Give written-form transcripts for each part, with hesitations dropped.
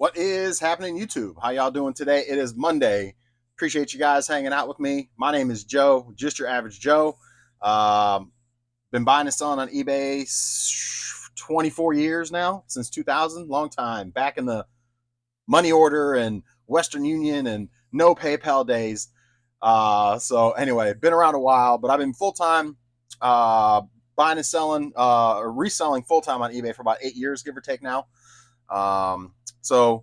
What is happening, YouTube? How y'all doing today? It is Monday. Appreciate you guys hanging out with me. My name is Joe, just your average Joe. Um, been buying and selling on eBay 24 years now, since 2000. Long time. Back in the money order and Western Union and no PayPal days. So anyway, been around a while, but I've been full time buying and selling or reselling full time on eBay for about 8 years, give or take now. So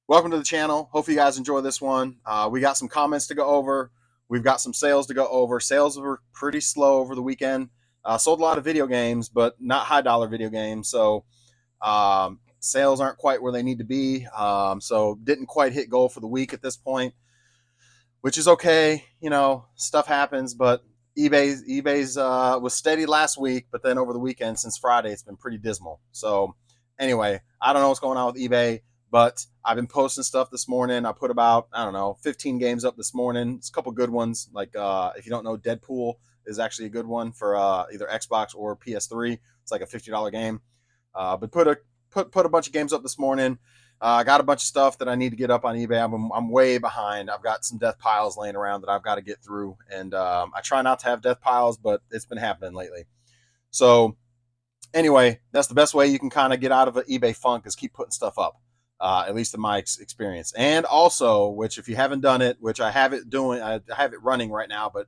welcome to the channel. Hope you guys enjoy this one. We got some comments to go over. We've got some sales to go over. Sales were pretty slow over the weekend. Sold a lot of video games, but not high dollar video games. So sales aren't quite where they need to be. So didn't quite hit goal for the week at this point, which is okay. You know, stuff happens, but eBay's was steady last week, but then over the weekend since Friday, it's been pretty dismal. So anyway, I don't know what's going on with eBay, but I've been posting stuff this morning. I put about, 15 games up this morning. It's a couple good ones. Like if you don't know, Deadpool is actually a good one for either Xbox or PS3. It's like a $50 game. But put a bunch of games up this morning. I got a bunch of stuff that I need to get up on eBay. I'm way behind. I've got some death piles laying around that I've got to get through. And I try not to have death piles, but it's been happening lately. So anyway, that's the best way you can kind of get out of an eBay funk is keep putting stuff up, at least in my experience. And also, which if you haven't done it, which I have it doing, I have it running right now, but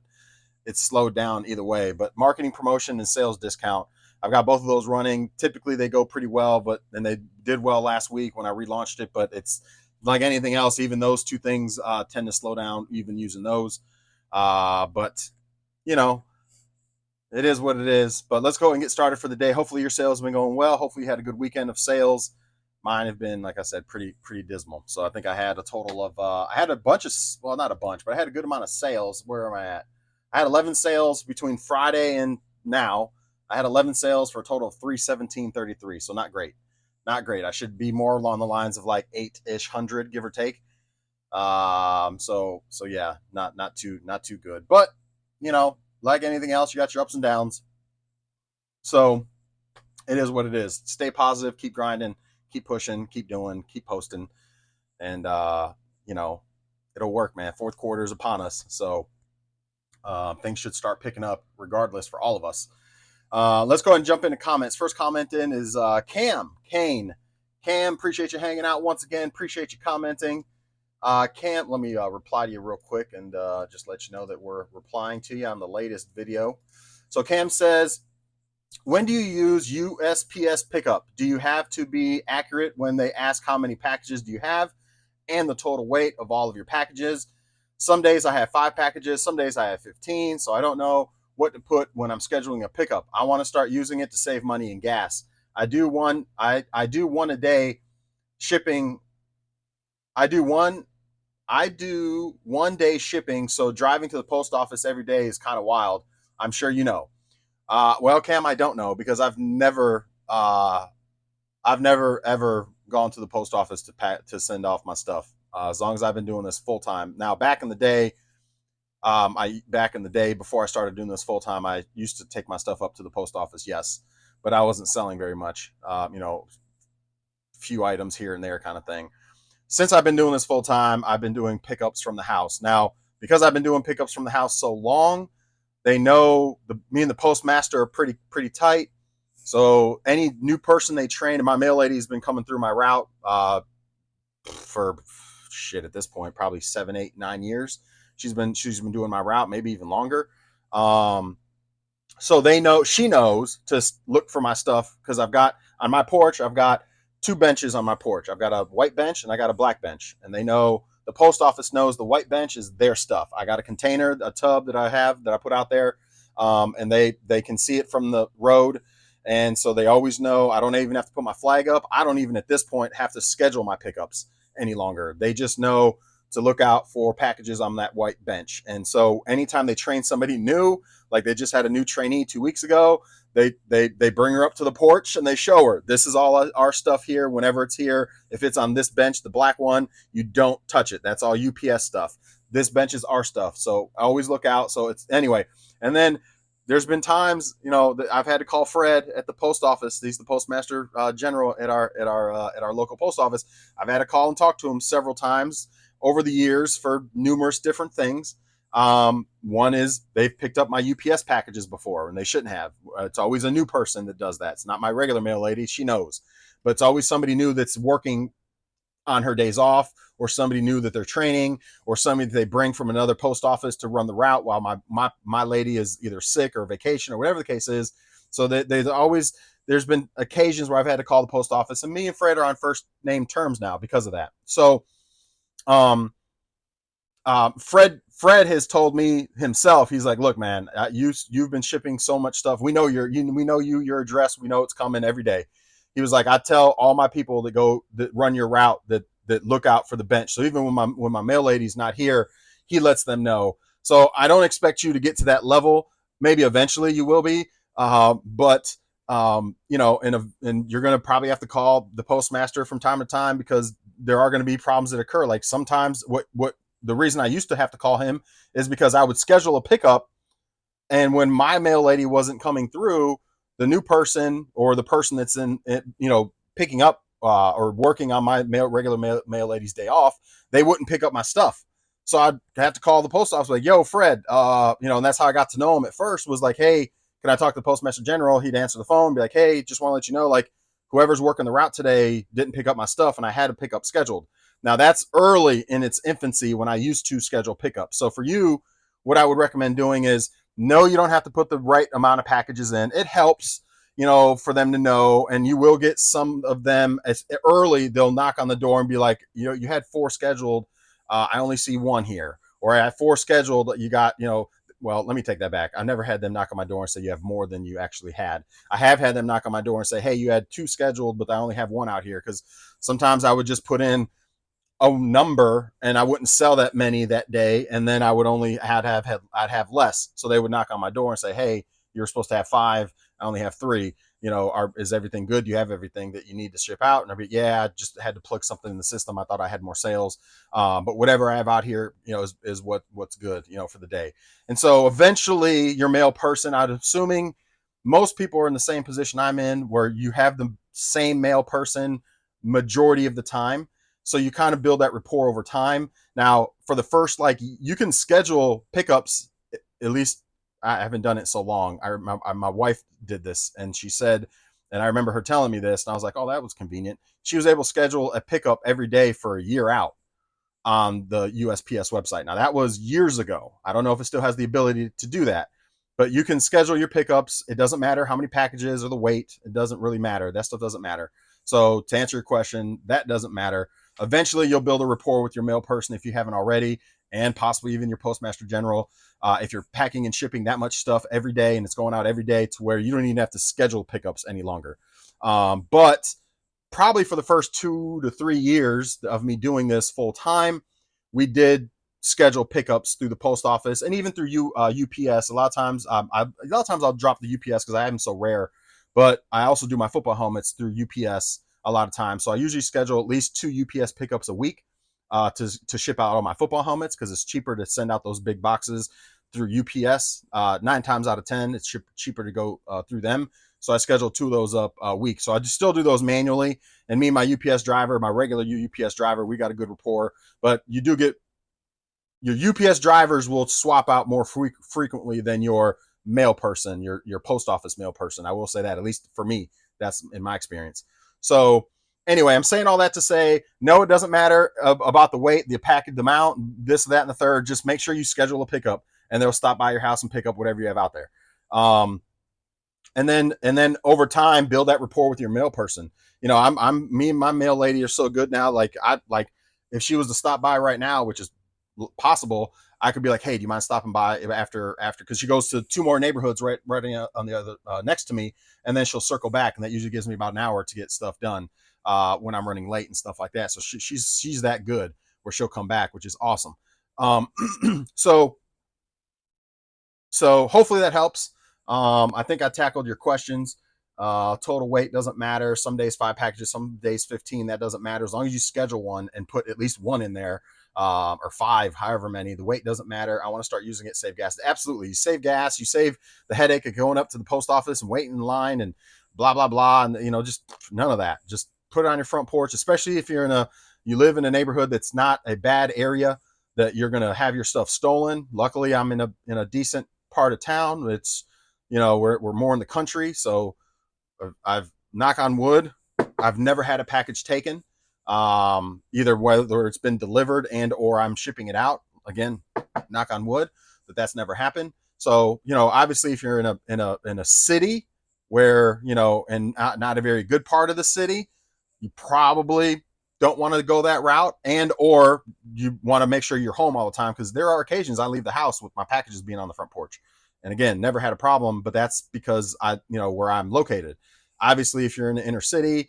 it's slowed down either way. But marketing, promotion, and sales discount, I've got both of those running. Typically, they go pretty well, but then they did well last week when I relaunched it. But it's like anything else, even those two things tend to slow down, even using those. But, you know, it is what it is. But let's go and get started for the day. Hopefully your sales have been going well. Hopefully you had a good weekend of sales. Mine have been, like I said, pretty dismal. So I think I had a total of I had a bunch of, well, not a bunch, but I had a good amount of sales. Where am I at? I had 11 sales between Friday and now. I had 11 sales for a total of 317.33. So not great. Not great. I should be more along the lines of like 8-ish hundred, give or take. So yeah, not too good. But you know, like anything else, you got your ups and downs. So it is what it is. Stay positive, keep grinding, keep pushing, keep doing, keep posting, and you know, it'll work, man. Fourth quarter is upon us, so things should start picking up regardless for all of us. Let's go ahead and jump into comments. First comment in is Kane. Cam, appreciate you hanging out once again. Appreciate you commenting. Cam, let me reply to you real quick and just let you know that we're replying to you on the latest video. So Cam says, when do you use USPS pickup? Do you have to be accurate when they ask how many packages do you have and the total weight of all of your packages? Some days I have 5 packages, some days I have 15, so I don't know what to put when I'm scheduling a pickup. I want to start using it to save money and gas. I do one a day shipping. I do one day shipping, so driving to the post office every day is kind of wild. I'm sure you know. Well, Cam, I don't know because I've never ever gone to the post office to send off my stuff. As long as I've been doing this full time. Now, back in the day before I started doing this full time, I used to take my stuff up to the post office. Yes, but I wasn't selling very much. You know, few items here and there, kind of thing. Since I've been doing this full time, I've been doing pickups from the house. Now, because I've been doing pickups from the house so long, they know me and the postmaster are pretty tight. So any new person they train, and my mail lady has been coming through my route for at this point probably 7, 8, 9 years. She's been doing my route, maybe even longer. So she knows to look for my stuff because I've got on my porch. I've got 2 benches on my porch. I've got a white bench and I got a black bench, and they know. The post office knows the white bench is their stuff. I got a container, a tub that I put out there, and they can see it from the road, and so they always know. I don't even have to put my flag up. I don't even at this point have to schedule my pickups any longer. They just know to look out for packages on that white bench. And so anytime they train somebody new, like they just had a new trainee 2 weeks ago, they bring her up to the porch and they show her, this is all our stuff here. Whenever it's here, if it's on this bench, the black one, you don't touch it. That's all UPS stuff. This bench is our stuff. So I always look out. So it's anyway. And then there's been times, that I've had to call Fred at the post office. He's the postmaster general at our local post office. I've had to call and talk to him several times over the years for numerous different things. One is they've picked up my UPS packages before and they shouldn't have. It's always a new person that does that. It's not my regular mail lady. She knows, but it's always somebody new that's working on her days off, or somebody new that they're training, or somebody that they bring from another post office to run the route while my lady is either sick or vacation or whatever the case is. So that there's been occasions where I've had to call the post office, and me and Fred are on first name terms now because of that. So um Fred has told me himself, he's like, look, man, you've been shipping so much stuff. We know we know your address. We know it's coming every day. He was like, I tell all my people that run your route that look out for the bench. So even when my mail lady's not here, he lets them know. So I don't expect you to get to that level. Maybe eventually you will be, but and you're going to probably have to call the postmaster from time to time because there are going to be problems that occur. Like sometimes what the reason I used to have to call him is because I would schedule a pickup, and when my mail lady wasn't coming through, the new person or the person that's picking up or working on my regular mail lady's day off, they wouldn't pick up my stuff. So I'd have to call the post office like, yo, Fred, and that's how I got to know him at first, was like, hey, can I talk to the postmaster general? He'd answer the phone, be like, hey, just want to let you know, like, whoever's working the route today didn't pick up my stuff and I had a pickup scheduled. Now that's early in its infancy when I used to schedule pickups. So for you, what I would recommend doing is, no, you don't have to put the right amount of packages in. It helps, for them to know, and you will get some of them as early. They'll knock on the door and be like, you had 4 scheduled. I only see 1 here, or I had 4 scheduled. You got, well, let me take that back. I've never had them knock on my door and say you have more than you actually had. I have had them knock on my door and say, hey, you had 2 scheduled, but I only have 1 out here. Because sometimes I would just put in a number and I wouldn't sell that many that day, and then I would only I'd have less. So they would knock on my door and say, hey, you're supposed to have 5, I only have 3. Is everything good? Do you have everything that you need to ship out? And I'd be, yeah, I just had to plug something in the system. I thought I had more sales, but whatever I have out here, is what's good, for the day. And so eventually, your mail person, I'm assuming most people are in the same position I'm in, where you have the same mail person majority of the time. So you kind of build that rapport over time. Now, for the first, like, you can schedule pickups, at least I haven't done it so long. My wife did this, and she said, and I remember her telling me this, and I was like, oh, that was convenient. She was able to schedule a pickup every day for a year out on the USPS website. Now, that was years ago. I don't know if it still has the ability to do that, but you can schedule your pickups. It doesn't matter how many packages or the weight. It doesn't really matter. That stuff doesn't matter. So to answer your question, that doesn't matter. Eventually, you'll build a rapport with your mail person if you haven't already, and possibly even your postmaster general. If you're packing and shipping that much stuff every day and it's going out every day, to where you don't even have to schedule pickups any longer. But probably for the first 2 to 3 years of me doing this full time, we did schedule pickups through the post office and even through UPS. A lot of times I'll drop the UPS because I have them so rare. But I also do my football helmets through UPS a lot of times. So I usually schedule at least 2 UPS pickups a week to ship out all my football helmets, because it's cheaper to send out those big boxes through UPS. 9 times out of 10, it's cheaper to go through them. So I schedule 2 of those up a week. So I just still do those manually. And me and my UPS driver, my regular UPS driver, we got a good rapport. But you do get, your UPS drivers will swap out more frequently than your mail person, your post office mail person. I will say that, at least for me, that's in my experience. So anyway, I'm saying all that to say, no, it doesn't matter about the weight, the package, the amount, this, that, and the third. Just make sure you schedule a pickup, and they'll stop by your house and pick up whatever you have out there. And then over time, build that rapport with your mail person. Me and my mail lady are so good now. Like, if she was to stop by right now, which is possible, I could be like, hey, do you mind stopping by after, because she goes to 2 more neighborhoods right on the other next to me, and then she'll circle back, and that usually gives me about an hour to get stuff done when I'm running late and stuff like that. So she's that good where she'll come back, which is awesome. Um, so hopefully that helps. I think I tackled your questions. Total weight doesn't matter. Some days 5 packages, some days 15. That doesn't matter as long as you schedule one and put at least one in there, or 5, however many. The weight doesn't matter. I want to start using it. Save gas. Absolutely, you save gas. You save the headache of going up to the post office and waiting in line and blah blah blah. And just none of that. Just put it on your front porch, especially if you live in a neighborhood that's not a bad area that you're going to have your stuff stolen. Luckily, I'm in a decent part of town. It's we're more in the country, so I've knock on wood, I've never had a package taken, either whether it's been delivered and or I'm shipping it out. Again, knock on wood, that's never happened. So obviously, if you're in a city where and not a very good part of the city, you probably don't want to go that route, and or you want to make sure you're home all the time, because there are occasions I leave the house with my packages being on the front porch. And again, never had a problem, but that's because where I'm located. Obviously, if you're in the inner city,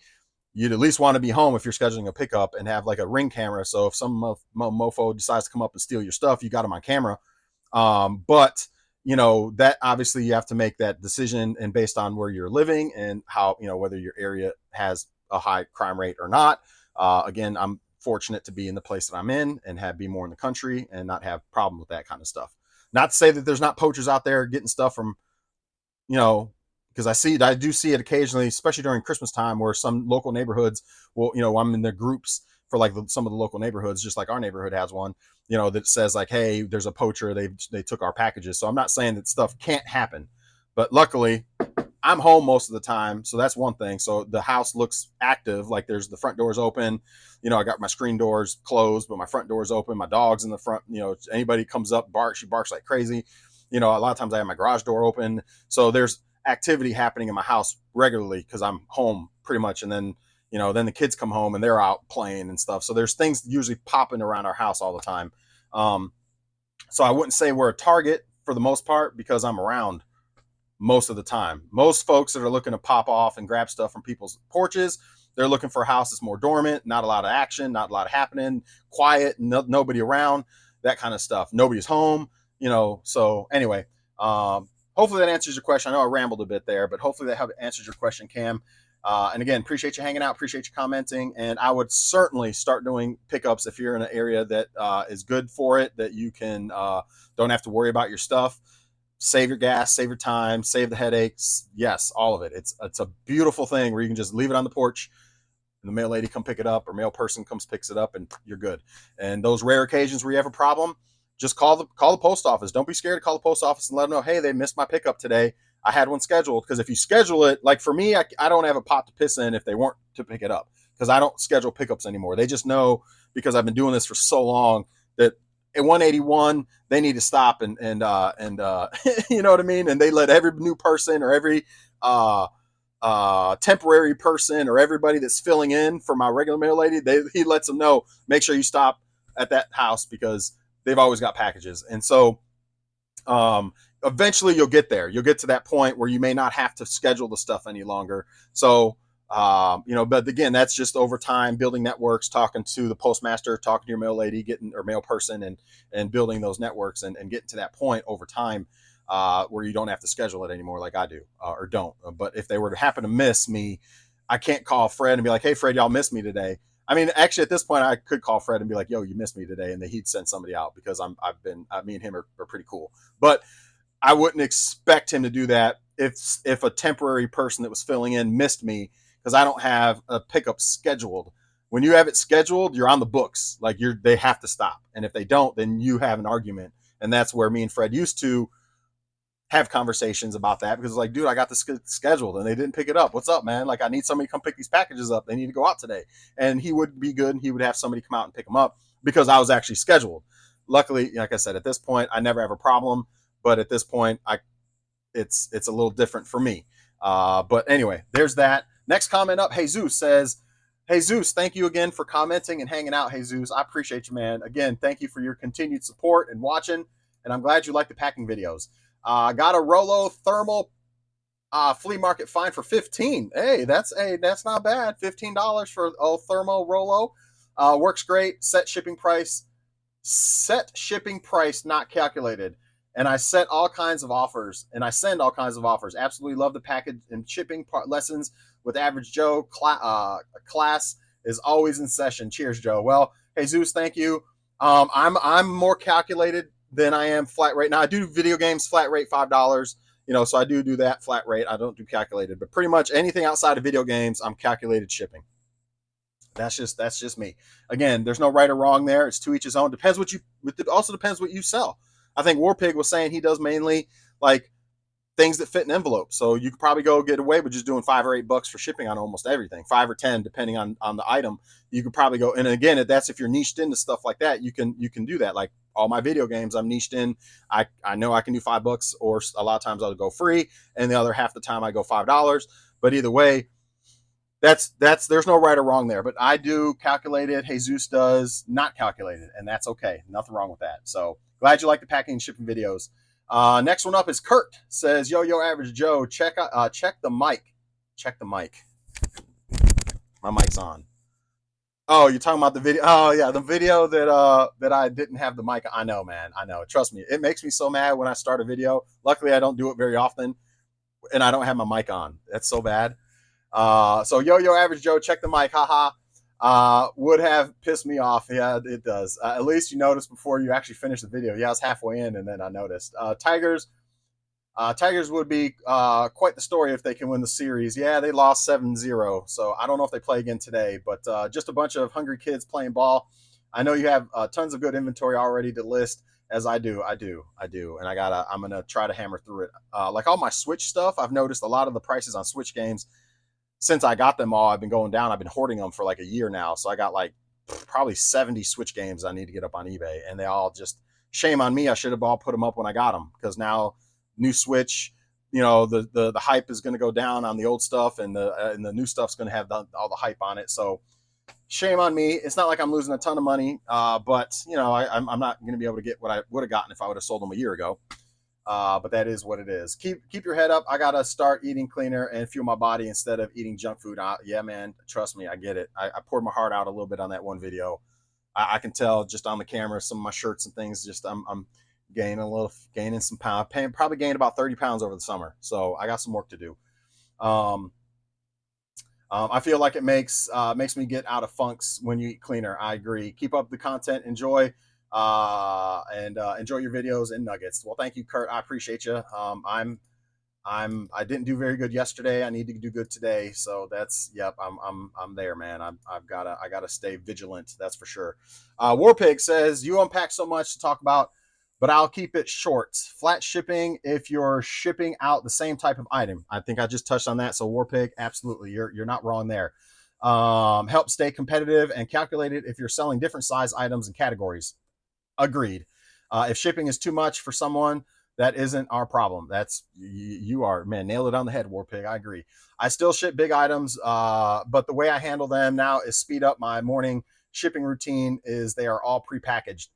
you'd at least want to be home if you're scheduling a pickup and have like a Ring camera. So if some mofo decides to come up and steal your stuff, you got them on camera. But that obviously you have to make that decision, and based on where you're living and how, whether your area has a high crime rate or not. Again, I'm fortunate to be in the place that I'm in and be more in the country and not have problem with that kind of stuff. Not to say that there's not poachers out there getting stuff from, because I do see it occasionally, especially during Christmas time, where some local neighborhoods will, I'm in the groups for like some of the local neighborhoods, just like our neighborhood has one, that says like, hey, there's a poacher, they took our packages. So I'm not saying that stuff can't happen, but luckily I'm home most of the time, so that's one thing. So the house looks active, like there's the front doors open. I got my screen doors closed, but my front door's open. My dog's in the front. Anybody comes up, she barks like crazy. A lot of times I have my garage door open. So there's activity happening in my house regularly because I'm home pretty much. And then, then the kids come home and they're out playing and stuff. So there's things usually popping around our house all the time. So I wouldn't say we're a target for the most part, because I'm around most of the time. Most folks that are looking to pop off and grab stuff from people's porches, they're looking for a house that's more dormant, not a lot of action, not a lot of happening, quiet, nobody around, that kind of stuff. Nobody's home, So anyway, hopefully that answers your question. I know I rambled a bit there, but hopefully that answers your question, Cam. And again, appreciate you hanging out, appreciate you commenting, and I would certainly start doing pickups if you're in an area that is good for it, that you can don't have to worry about your stuff. Save your gas, save your time, save the headaches. Yes, all of it. It's a beautiful thing where you can just leave it on the porch and the mail lady come pick it up, or mail person comes picks it up, and you're good. And those rare occasions where you have a problem, just call the post office. Don't be scared to call the post office and let them know, hey, they missed my pickup today. I had one scheduled. Because if you schedule it, like for me, I don't have a pot to piss in if they weren't to pick it up, because I don't schedule pickups anymore. They just know, because I've been doing this for so long, that at 181 they need to stop and you know what I mean, and they let every new person or every temporary person or everybody that's filling in for my regular mail lady, he lets them know, make sure you stop at that house, because they've always got packages. And so eventually you'll get there. You'll get to that point where you may not have to schedule the stuff any longer. So but again, that's just over time, building networks, talking to the postmaster, talking to your mail lady, or mail person, and building those networks and getting to that point over time, where you don't have to schedule it anymore like I do, or don't. But if they were to happen to miss me, I can't call Fred and be like, hey, Fred, y'all missed me today. I mean, actually, at this point, I could call Fred and be like, yo, you missed me today. And then he'd send somebody out, because me and him are pretty cool. But I wouldn't expect him to do that if a temporary person that was filling in missed me, because I don't have a pickup scheduled. When you have it scheduled, you're on the books. Like they have to stop. And if they don't, then you have an argument. And that's where me and Fred used to have conversations about that, because it's like, dude, I got this scheduled and they didn't pick it up. What's up, man? Like, I need somebody to come pick these packages up. They need to go out today. And he would be good, and he would have somebody come out and pick them up, because I was actually scheduled. Luckily, like I said, at this point, I never have a problem. But at this point, it's a little different for me. But anyway, there's that. Next comment up, Jesus says, hey, Zeus, thank you again for commenting and hanging out. Hey, Zeus, I appreciate you, man. Again, thank you for your continued support and watching, and I'm glad you like the packing videos. Got a Rolo thermal flea market find for $15. Hey, that's not bad. $15 for a thermal Rolo. Works great. Set shipping price not calculated. and I set all kinds of offers, and I send all kinds of offers. Absolutely love the package and shipping part lessons with Average Joe. Class is always in session. Cheers, Joe. Well, Jesus, thank you. I'm more calculated than I am flat rate. Now I do video games flat rate $5. So I do that flat rate. I don't do calculated, but pretty much anything outside of video games, I'm calculated shipping. That's just me. Again, there's no right or wrong there. It's to each his own. Depends what you. It also depends what you sell. I think Warpig was saying he does mainly like things that fit in envelopes. So you could probably go get away with just doing $5 or $8 for shipping on almost everything, 5 or 10 depending on the item. You could probably go, and again, that's if you're niched into stuff like that. You can do that. Like all my video games, I'm niched in. I know I can do $5, or a lot of times I'll go free, and the other half the time I go $5. But either way, that's there's no right or wrong there. But I do calculated. Jesus does not calculated, and that's okay. Nothing wrong with that. So glad you like the packing and shipping videos. Next one up is Kurt. Says, yo, Average Joe, check the mic. Check the mic. My mic's on. Oh, you're talking about the video? Oh yeah, the video that I didn't have the mic. I know, man. I know. Trust me, it makes me so mad when I start a video. Luckily, I don't do it very often, and I don't have my mic on. That's so bad. So yo, Average Joe, check the mic. Haha. Would have pissed me off. Yeah, it does. At least you noticed before you actually finished the video. Yeah, I was halfway in and then I noticed. Tigers would be quite the story if they can win the series. Yeah, they lost 7-0. So I don't know if they play again today, but just a bunch of hungry kids playing ball. I know you have tons of good inventory already to list, as I do. And I'm going to try to hammer through it. Like all my Switch stuff, I've noticed a lot of the prices on Switch games, since I got them all, I've been going down. I've been hoarding them for like a year now. So I got like probably 70 Switch games I need to get up on eBay. And they all just, shame on me. I should have all put them up when I got them, because now new Switch, the hype is going to go down on the old stuff, and the new stuff's going to have all the hype on it. So shame on me. It's not like I'm losing a ton of money, but I'm not going to be able to get what I would have gotten if I would have sold them a year ago. But that is what it is. Keep your head up. I gotta start eating cleaner and fuel my body instead of eating junk food. Yeah, man, trust me, I get it. I poured my heart out a little bit on that one video. I can tell just on the camera, some of my shirts and things. Just I'm gaining some pounds. Probably gained about 30 pounds over the summer. So I got some work to do. I feel like it makes me get out of funks when you eat cleaner. I agree. Keep up the content. Enjoy. And enjoy your videos and nuggets. Well, thank you, Kurt. I appreciate you. I didn't do very good yesterday. I need to do good today. So I'm there, man. I gotta stay vigilant. That's for sure. Warpig says, you unpack so much to talk about, but I'll keep it short. Flat shipping if you're shipping out the same type of item. I think I just touched on that. So Warpig, absolutely, you're not wrong there. Help stay competitive and calculated if you're selling different size items and categories. Agreed. If shipping is too much for someone, that isn't our problem. That's you are, man, nailed it on the head, Warpig. I agree. I still ship big items, but the way I handle them now is speed up my morning shipping routine. Is they are all prepackaged.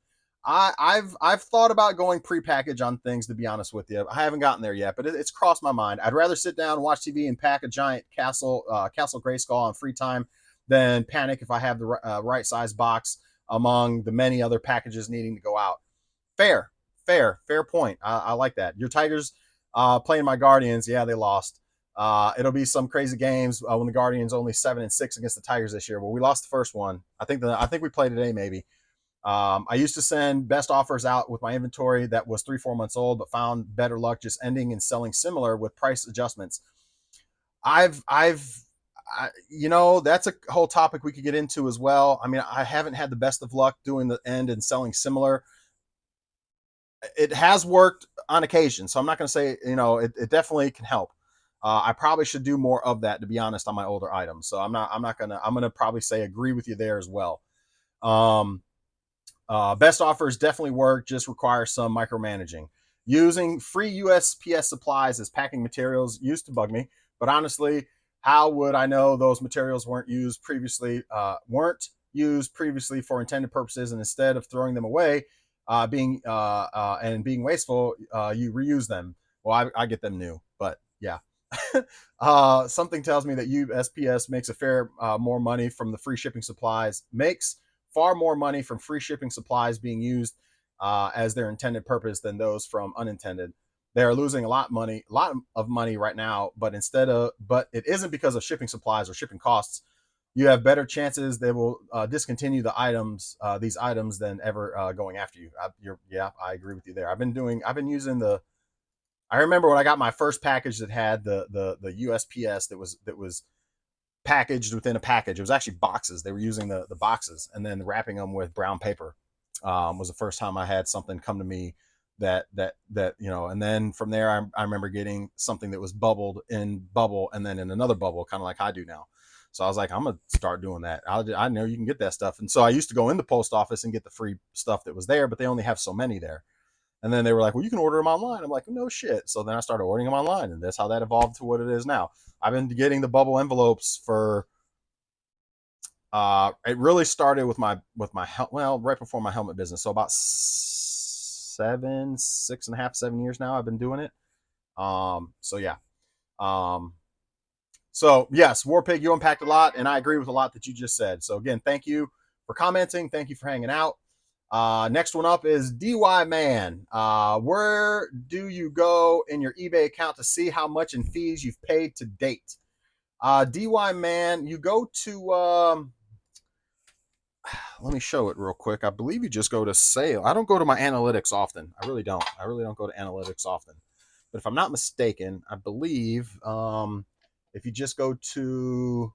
I've thought about going prepackaged on things, to be honest with you. I haven't gotten there yet, but it's crossed my mind. I'd rather sit down and watch TV and pack a giant Castle Grayskull on free time than panic if I have the right size box among the many other packages needing to go out. Fair point. I like that. Your Tigers playing my Guardians. Yeah, they lost. It'll be some crazy games when the Guardians only 7-6 against the Tigers this year. Well, we lost the first one. I think we play today maybe. I used to send best offers out with my inventory that was 3-4 months old, but found better luck just ending and selling similar with price adjustments. That's a whole topic we could get into as well. I mean, I haven't had the best of luck doing the end and selling similar. It has worked on occasion, so I'm not going to say, it definitely can help. I probably should do more of that, to be honest, on my older items. So I'm going to probably say agree with you there as well. Best offers definitely work, just require some micromanaging. Using free USPS supplies as packing materials used to bug me, but honestly, how would I know those materials weren't used previously for intended purposes, and instead of throwing them away, being wasteful, you reuse them? Well, I get them new, but yeah. Something tells me that USPS makes more money from the free shipping supplies, makes far more money from free shipping supplies being used as their intended purpose than those from unintended. They are losing a lot of money right now, but it isn't because of shipping supplies or shipping costs. You have better chances they will discontinue these items than ever going after you. I agree with you there. I've been using I remember when I got my first package that had the USPS that was packaged within a package. It was actually boxes. They were using the boxes and then wrapping them with brown paper. Was the first time I had something come to me that and then from there I remember getting something that was bubbled in bubble and then in another bubble, kind of like I do now. So I was like, I'm gonna start doing that. I know you can get that stuff, and so I used to go in the post office and get the free stuff that was there, but they only have so many there. And then they were like, well, you can order them online. I'm like, no shit. So then I started ordering them online, and that's how that evolved to what it is now. I've been getting the bubble envelopes for. It really started with right before my helmet business. So about 6.5, 7 years now, I've been doing it. So yeah. So yes, Warpig, you unpacked a lot, and I agree with a lot that you just said. So again, thank you for commenting. Thank you for hanging out. Next one up is DY Man. Where do you go in your eBay account to see how much in fees you've paid to date? DY Man, you go to let me show it real quick. I believe you just go to sale. I don't go to my analytics often. I really don't. I really don't go to analytics often. But if I'm not mistaken, I believe if you just go to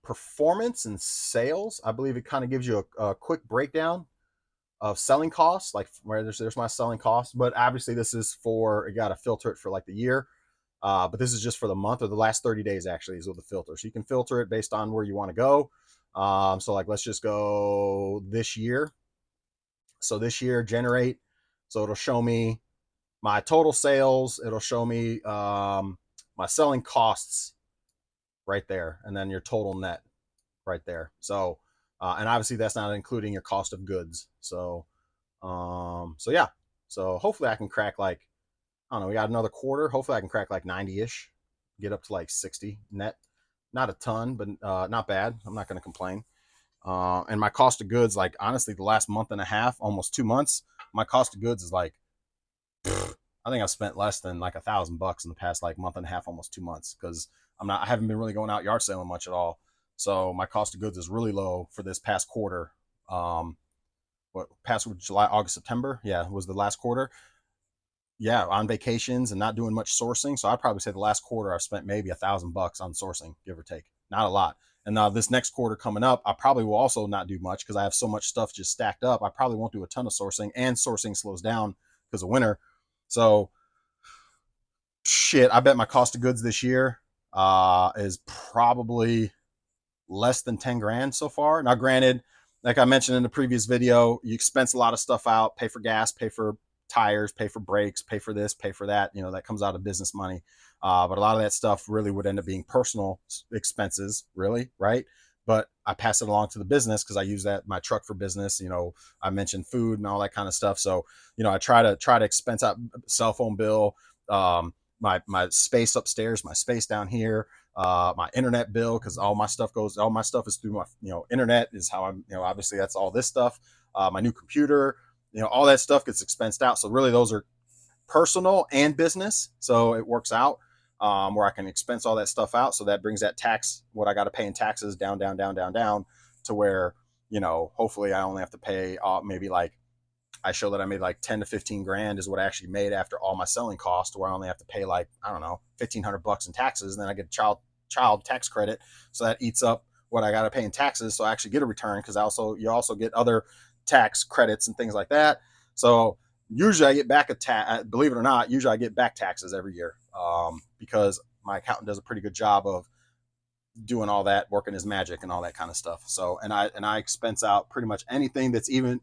performance and sales, I believe it kind of gives you a quick breakdown of selling costs, like where there's my selling costs. But obviously this is you got to filter it for like the year. But this is just for the month or the last 30 days actually is with the filter. So you can filter it based on where you want to go. So like, let's just go this year. So this year generate. So it'll show me my total sales. It'll show me my selling costs right there. And then your total net right there. So, and obviously that's not including your cost of goods. So yeah. So hopefully I can crack like, I don't know, we got another quarter. Hopefully I can crack like 90-ish, get up to like 60 net. Not a ton, but not bad. I'm not going to complain. And my cost of goods, like honestly, the last month and a half, almost 2 months, my cost of goods is like, I think I've spent less than like $1,000 in the past like month and a half, almost 2 months, because I haven't been really going out yard selling much at all. So my cost of goods is really low for this past quarter. Past July, August, September, yeah, was the last quarter. Yeah, on vacations and not doing much sourcing. So I'd probably say the last quarter I've spent maybe $1,000 on sourcing, give or take. Not a lot. And now this next quarter coming up, I probably will also not do much because I have so much stuff just stacked up. I probably won't do a ton of sourcing, and sourcing slows down because of winter. So shit, I bet my cost of goods this year is probably less than 10 grand so far. Now, granted, like I mentioned in the previous video, you expense a lot of stuff out, pay for gas, pay for tires, pay for brakes, pay for this, pay for that. That comes out of business money. But a lot of that stuff really would end up being personal expenses, really, right? But I pass it along to the business because I use my truck for business. I mentioned food and all that kind of stuff. So, I try to expense out cell phone bill, my space upstairs, my space down here, my internet bill, because all my stuff is through my internet is how I'm obviously that's all this stuff, my new computer, all that stuff gets expensed out. So really those are personal and business, so it works out where I can expense all that stuff out. So that brings that tax, what I got to pay in taxes, down to where hopefully I only have to pay maybe like, I show that I made like 10 to 15 grand is what I actually made after all my selling costs, where I only have to pay like, I don't know, $1,500 in taxes. And then I get a child tax credit. So that eats up what I got to pay in taxes. So I actually get a return because you also get other tax credits and things like that. So usually I get back believe it or not, usually I get back taxes every year because my accountant does a pretty good job of doing all that, working his magic and all that kind of stuff. So, and I expense out pretty much anything that's even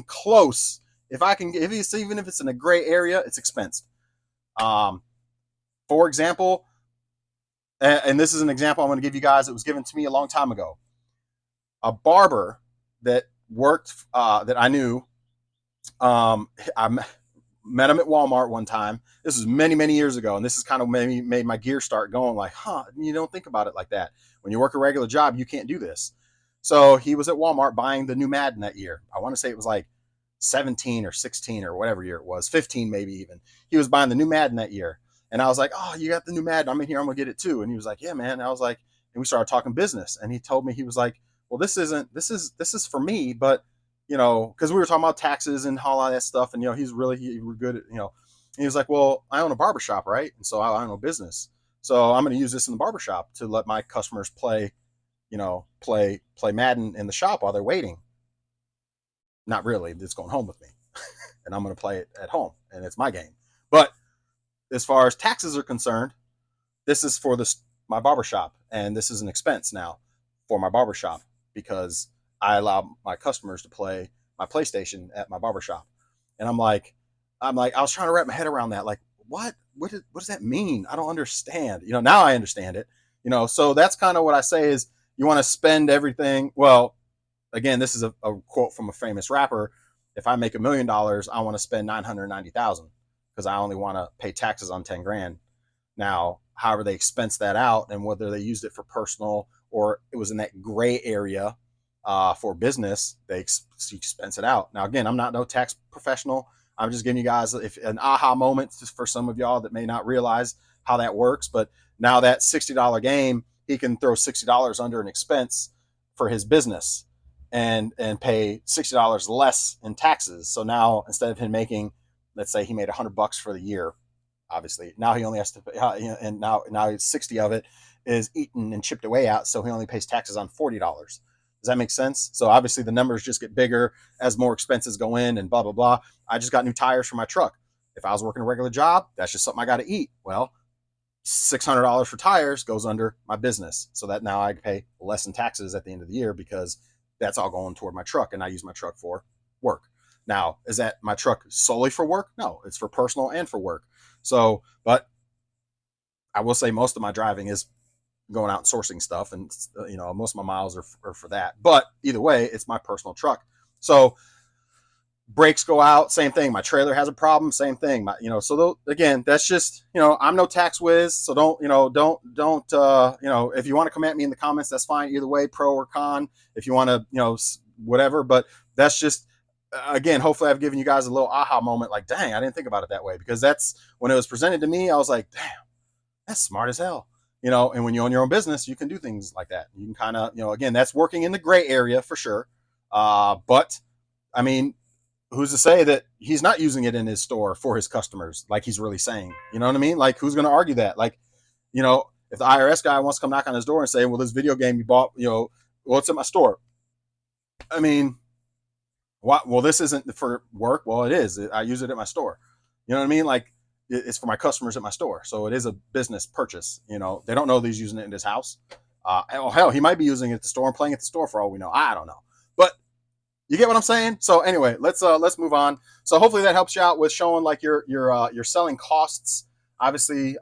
close. If it's in a gray area, it's expensed. For example, and this is an example I'm going to give you guys. It was given to me a long time ago. A barber that worked, that I knew, I met him at Walmart one time. This was many, many years ago. And this is kind of made my gear start going like, you don't think about it like that. When you work a regular job, you can't do this. So he was at Walmart buying the new Madden that year. I want to say it was like 17 or 16 or whatever year it was, 15 maybe even. He was buying the new Madden that year. And I was like, oh, you got the new Madden. I'm in here. I'm going to get it too. And he was like, yeah, man. And I was like, and we started talking business. And he told me, he was like, well, this is for me. But, you know, because we were talking about taxes and all that stuff. And, you know, he was good at, you know, and he was like, well, I own a barbershop, right? And so I own a business. So I'm going to use this in the barbershop to let my customers play, you know, play Madden in the shop while they're waiting. Not really. It's going home with me, and I'm going to play it at home, and it's my game. But as far as taxes are concerned, this is for my barbershop, and this is an expense now for my barbershop because I allow my customers to play my PlayStation at my barbershop. And I was trying to wrap my head around that. Like, what does that mean? I don't understand. You know, now I understand it. You know, so that's kind of what I say is you want to spend everything. Well, again, this is a quote from a famous rapper. If I make $1 million, I want to spend 990,000 because I only want to pay taxes on 10 grand. Now, however they expense that out and whether they used it for personal or it was in that gray area for business, they expense it out. Now, again, I'm not no tax professional. I'm just giving you guys an aha moment for some of y'all that may not realize how that works. But now that $60 game, he can throw $60 under an expense for his business and pay $60 less in taxes. So now instead of him making, let's say he made $100 for the year, obviously now he only has to pay, and now 60 of it is eaten and chipped away out. So he only pays taxes on $40. Does that make sense? So obviously the numbers just get bigger as more expenses go in and blah, blah, blah. I just got new tires for my truck. If I was working a regular job, that's just something I got to eat. Well, $600 for tires goes under my business. So that now I pay less in taxes at the end of the year because that's all going toward my truck and I use my truck for work. Now, is that my truck solely for work? No, it's for personal and for work. So, but I will say most of my driving is going out and sourcing stuff, and you know, most of my miles are for that. But either way, it's my personal truck. So brakes go out, same thing. My trailer has a problem, same thing. You know, so again, that's just, you know, I'm no tax whiz, so don't you know, if you want to come at me in the comments, that's fine. Either way, pro or con, if you want to, you know, whatever. But that's just, again, hopefully I've given you guys a little aha moment, like, dang, I didn't think about it that way, because that's when it was presented to me, I was like, damn, that's smart as hell. You know, and when you own your own business, you can do things like that. You can kind of, you know, again, that's working in the gray area for sure. But I mean, who's to say that he's not using it in his store for his customers, like he's really saying? You know what I mean? Like, who's going to argue that? Like, you know, if the IRS guy wants to come knock on his door and say, well, this video game you bought, you know, well, it's in my store. I mean, what? Well, this isn't for work. Well, it is. I use it at my store. You know what I mean? Like, it's for my customers at my store. So it is a business purchase. You know, they don't know that he's using it in his house. Oh, hell, he might be using it at the store and playing at the store for all we know. I don't know. But you get what I'm saying? So anyway, let's move on. So hopefully that helps you out with showing like your selling costs. Obviously, you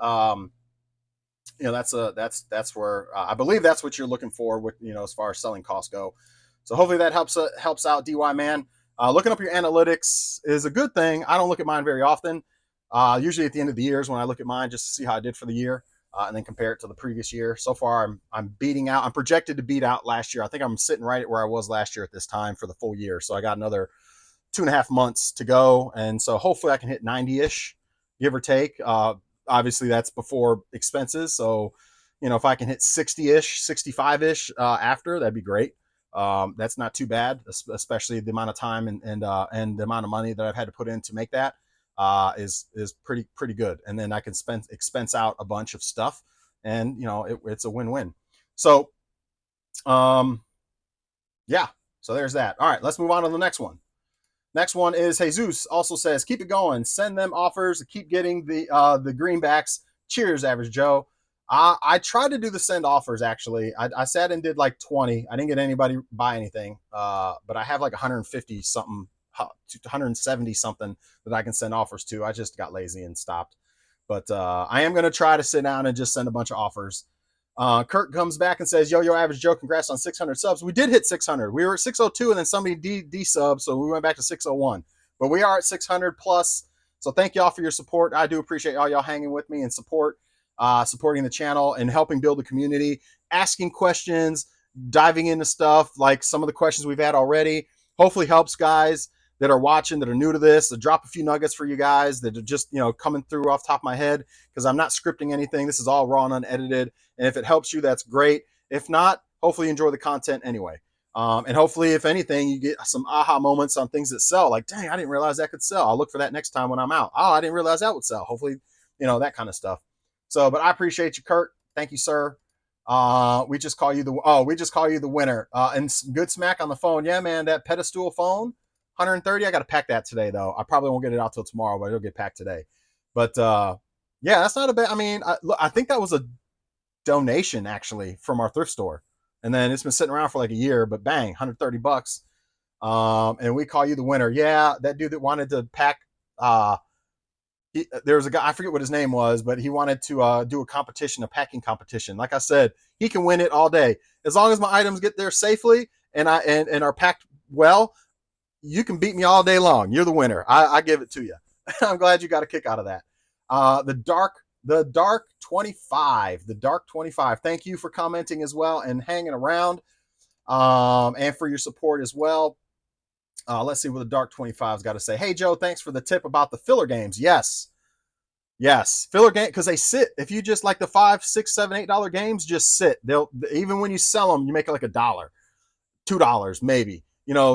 know, that's where I believe that's what you're looking for with, you know, as far as selling costs go. So hopefully that helps out, DY man. Looking up your analytics is a good thing. I don't look at mine very often. Usually at the end of the year is when I look at mine just to see how I did for the year, and then compare it to the previous year. So far, I'm beating out. I'm projected to beat out last year. I think I'm sitting right at where I was last year at this time for the full year. So I got another 2.5 months to go, and so hopefully I can hit 90-ish, give or take. Obviously, that's before expenses. So, you know, if I can hit 60-ish, 65-ish after, that'd be great. That's not too bad, especially the amount of time and the amount of money that I've had to put in to make that. Is pretty good, and then I can expense out a bunch of stuff, and you know, it's a win-win. So, yeah. So there's that. All right, let's move on to the next one. Next one is Jesus. Also says, keep it going. Send them offers. Keep getting the greenbacks. Cheers, Average Joe. I tried to do the send offers, actually. I sat and did like 20. I didn't get anybody buy anything, but I have like 150 something, 170 something that I can send offers to. I just got lazy and stopped. But I am going to try to sit down and just send a bunch of offers. Kurt comes back and says, yo, Average Joe, congrats on 600 subs. We did hit 600. We were at 602 and then somebody de-subbed, so we went back to 601. But we are at 600 plus. So thank y'all for your support. I do appreciate all y'all hanging with me and supporting the channel and helping build the community, asking questions, diving into stuff like some of the questions we've had already. Hopefully helps guys. that are watching, that are new to this, to drop a few nuggets for you guys that are just, coming through off the top of my head, because I'm not scripting anything. This is all raw and unedited. And if it helps you, that's great. If not, hopefully you enjoy the content anyway. And hopefully, if anything, you get some aha moments on things that sell. Like, dang, I didn't realize that could sell. I'll look for that next time when I'm out. Oh, I didn't realize that would sell. Hopefully, that kind of stuff. So, but I appreciate you, Kurt. Thank you, sir. We just call you the winner. And good smack on the phone. Yeah, man, that pedestal phone, 130. I got to pack that today, though. I probably won't get it out till tomorrow, but it'll get packed today. But yeah, that's not a bad. I mean, I think that was a donation actually from our thrift store, and then it's been sitting around for like a year. But bang, $130. And we call you the winner. Yeah, that dude that wanted to pack. There was a guy, I forget what his name was, but he wanted to do a competition, a packing competition. Like I said, he can win it all day as long as my items get there safely and are packed well. You can beat me all day long. You're the winner. I give it to you. I'm glad you got a kick out of that. The dark 25. Thank you for commenting as well and hanging around, and for your support as well. Let's see what the Dark 25's got to say. Hey, Joe, thanks for the tip about the filler games. Yes. Filler game, because they sit. If you just like the $5, $6, $7, $8 games, just sit. They'll, even when you sell them, you make it like $1, $2 maybe.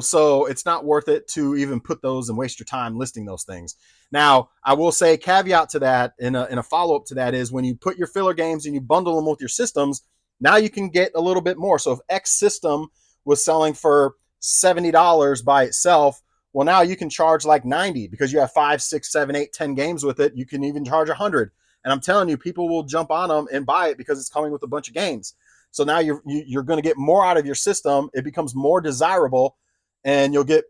So it's not worth it to even put those and waste your time listing those things. Now, I will say caveat to that, in a follow-up to that, is when you put your filler games and you bundle them with your systems, now you can get a little bit more. So if X system was selling for $70 by itself, well, now you can charge like 90 because you have 5, 6, 7, 8, 10 games with it. You can even charge 100. And I'm telling you, people will jump on them and buy it because it's coming with a bunch of games. So now you're going to get more out of your system. It becomes more desirable, and you'll get,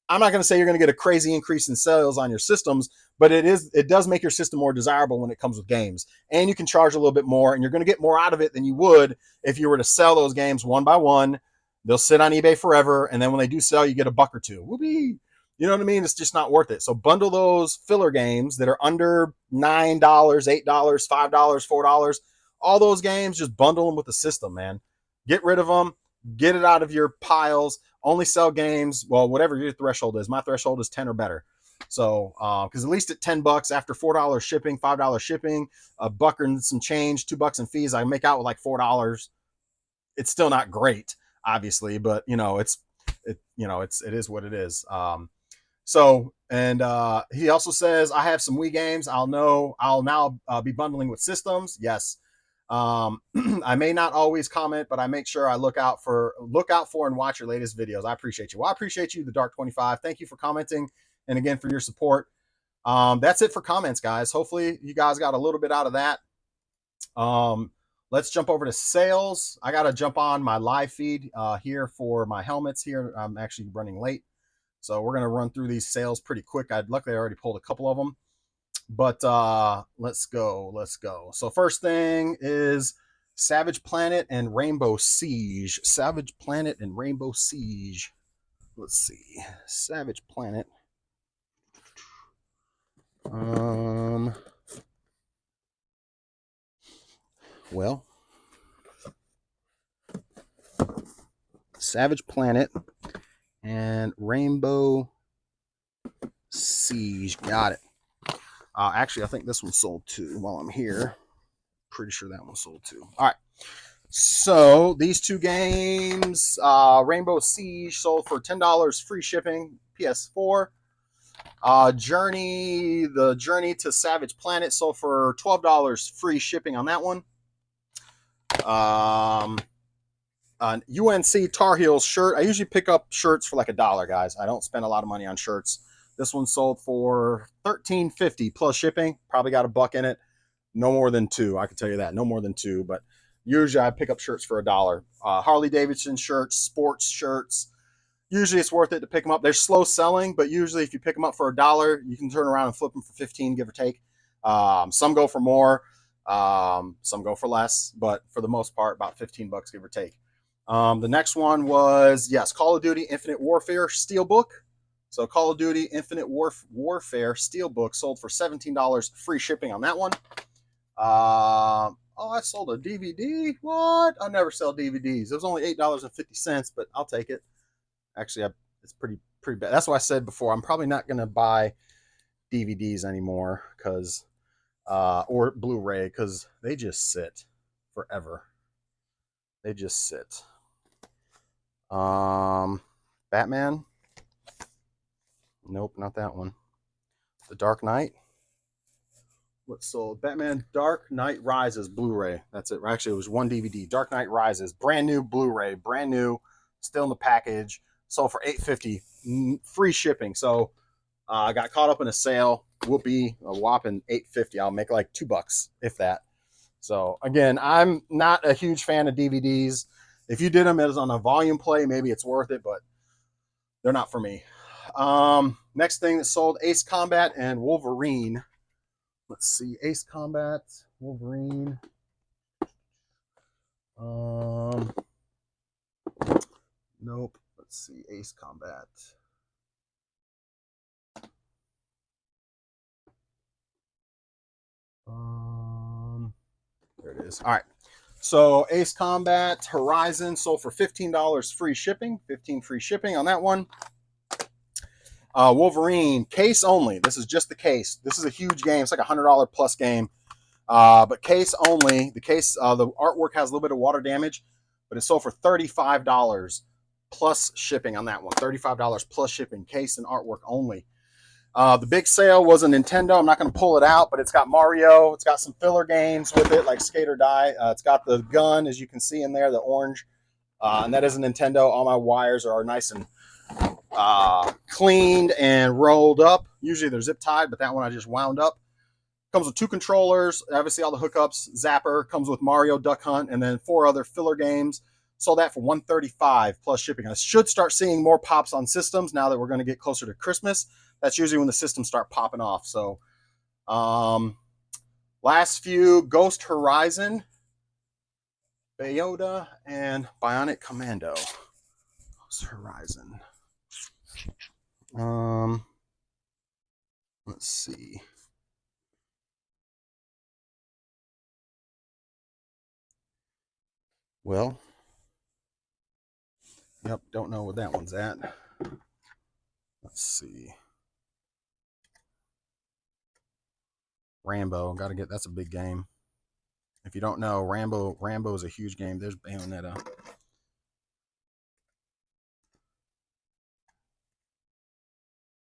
I'm not going to say you're going to get a crazy increase in sales on your systems, but it does make your system more desirable when it comes with games. And you can charge a little bit more, and you're going to get more out of it than you would if you were to sell those games one by one. They'll sit on eBay forever, and then when they do sell, you get a buck or two. Whoopee. You know what I mean? It's just not worth it. So bundle those filler games that are under $9, $8, $5, $4. All those games, just bundle them with the system, man. Get rid of them. Get it out of your piles. Only sell games, well, whatever your threshold is. My threshold is 10 or better. So, because at least at $10 after $4 shipping, $5 shipping, a buck and some change, $2 in fees, I make out with like $4. It's still not great, obviously, but it is what it is. So, and he also says, I have some Wii games. I'll now be bundling with systems. Yes. I may not always comment, but I make sure I look out for and watch your latest videos. I appreciate you. Well, I appreciate you, the Dark 25. Thank you for commenting, and again for your support. That's it for comments, guys. Hopefully you guys got a little bit out of that. Let's jump over to sales. I got to jump on my live feed here for my helmets here. I'm actually running late, so we're going to run through these sales pretty quick. Luckily I already pulled a couple of them. But let's go. So first thing is Savage Planet and Rainbow Siege. Savage Planet and Rainbow Siege. Let's see. Savage Planet. Well, Savage Planet and Rainbow Siege. Got it. Actually, I think this one sold too while I'm here. Pretty sure that one sold too. All right. So these two games, Rainbow Siege sold for $10 free shipping, PS4. The Journey to Savage Planet sold for $12 free shipping on that one. UNC Tar Heels shirt. I usually pick up shirts for like $1, guys. I don't spend a lot of money on shirts. This one sold for $13.50 plus shipping. Probably got a buck in it. No more than $2. I can tell you that. No more than $2. But usually I pick up shirts for $1. Harley Davidson shirts, sports shirts. Usually it's worth it to pick them up. They're slow selling, but usually if you pick them up for $1, you can turn around and flip them for 15, give or take. Some go for more. Some go for less. But for the most part, about $15, give or take. The next one was, yes, Call of Duty Infinite Warfare Steelbook. So Call of Duty Infinite Warfare Steelbook sold for $17 free shipping on that one. I sold a DVD. What? I never sell DVDs. It was only $8.50, but I'll take it. Actually, it's pretty pretty bad. That's why I said before, I'm probably not going to buy DVDs anymore because, or Blu-ray, because they just sit forever. They just sit. Batman. Nope, not that one. The Dark Knight. What sold? Batman Dark Knight Rises Blu-ray. That's it. Actually, it was one DVD. Dark Knight Rises, brand new Blu-ray, brand new, still in the package. Sold for $8.50, free shipping. So I got caught up in a sale. Whoopee, a whopping $8.50. I'll make like $2, if that. So again, I'm not a huge fan of DVDs. If you did them as on a volume play, maybe it's worth it, but they're not for me. Next thing that sold, Ace Combat and Wolverine. Let's see, Ace Combat, Wolverine. Nope. Let's see, Ace Combat. There it is. All right. So Ace Combat Horizon sold for $15 free shipping. 15 free shipping on that one. Wolverine case only. This is just the case. This is a huge game. It's like a $100 plus game. But case only. The case, the artwork has a little bit of water damage, but it sold for $35 plus shipping on that one. $35 plus shipping. Case and artwork only. The big sale was a Nintendo. I'm not going to pull it out, but it's got Mario. It's got some filler games with it, like Skate or Die. It's got the gun, as you can see in there, the orange. And that is a Nintendo. All my wires are nice and cleaned and rolled up. Usually they're zip tied, but that one I just wound up. Comes with 2 controllers, obviously all the hookups. Zapper comes with Mario, Duck Hunt, and then 4 other filler games. Sold that for $135 plus shipping. I should start seeing more pops on systems now that we're going to get closer to Christmas. That's usually when the systems start popping off. So, last few, Ghost Horizon, Bayonetta, and Bionic Commando. Ghost Horizon. Let's see. Well, yep, don't know what that one's at. Let's see. Rambo, got to get, that's a big game. If you don't know, Rambo is a huge game. There's Bayonetta.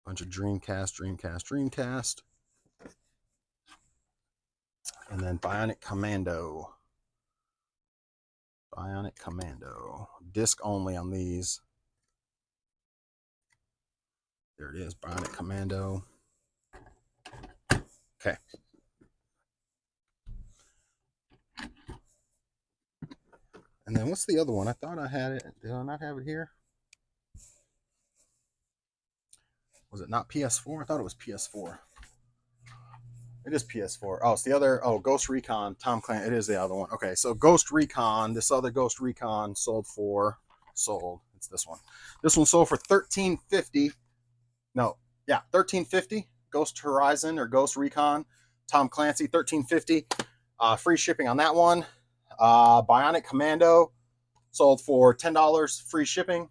Bunch of Dreamcast. And then Bionic Commando. Disc only on these. There it is, Bionic Commando. Okay. And then what's the other one? I thought I had it. Did I not have it here? Was it not PS4? I thought it was PS4. It is PS4. Oh, it's the other. Oh, Ghost Recon, Tom Clancy. It is the other one. Okay, so Ghost Recon, this other Ghost Recon sold. It's this one. This one sold for $13.50. No, yeah, $13.50. Ghost Horizon or Ghost Recon, Tom Clancy, $13.50. Free shipping on that one. Bionic Commando sold for $10, free shipping.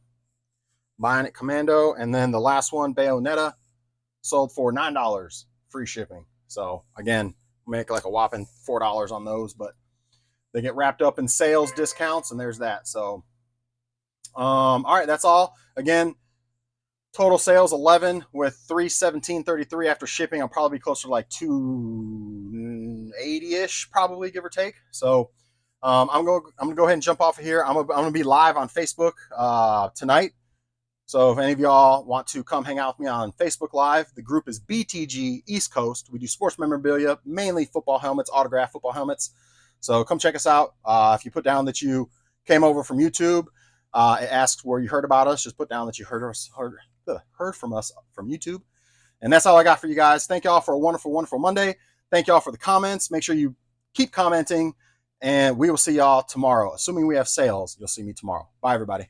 Bionic Commando, and then the last one, Bayonetta, sold for $9, free shipping. So again, make like a whopping $4 on those, but they get wrapped up in sales discounts, and there's that. So, all right, that's all. Again, total sales 11 with $317.33 after shipping. I'll probably be closer to like $280-ish, probably, give or take. So, I'm gonna go ahead and jump off of here. I'm gonna be live on Facebook tonight. So if any of y'all want to come hang out with me on Facebook Live, the group is BTG East Coast. We do sports memorabilia, mainly football helmets, autographed football helmets. So come check us out. If you put down that you came over from YouTube, it asks where you heard about us. Just put down that you heard from us from YouTube. And that's all I got for you guys. Thank y'all for a wonderful, wonderful Monday. Thank y'all for the comments. Make sure you keep commenting, and we will see y'all tomorrow. Assuming we have sales, you'll see me tomorrow. Bye, everybody.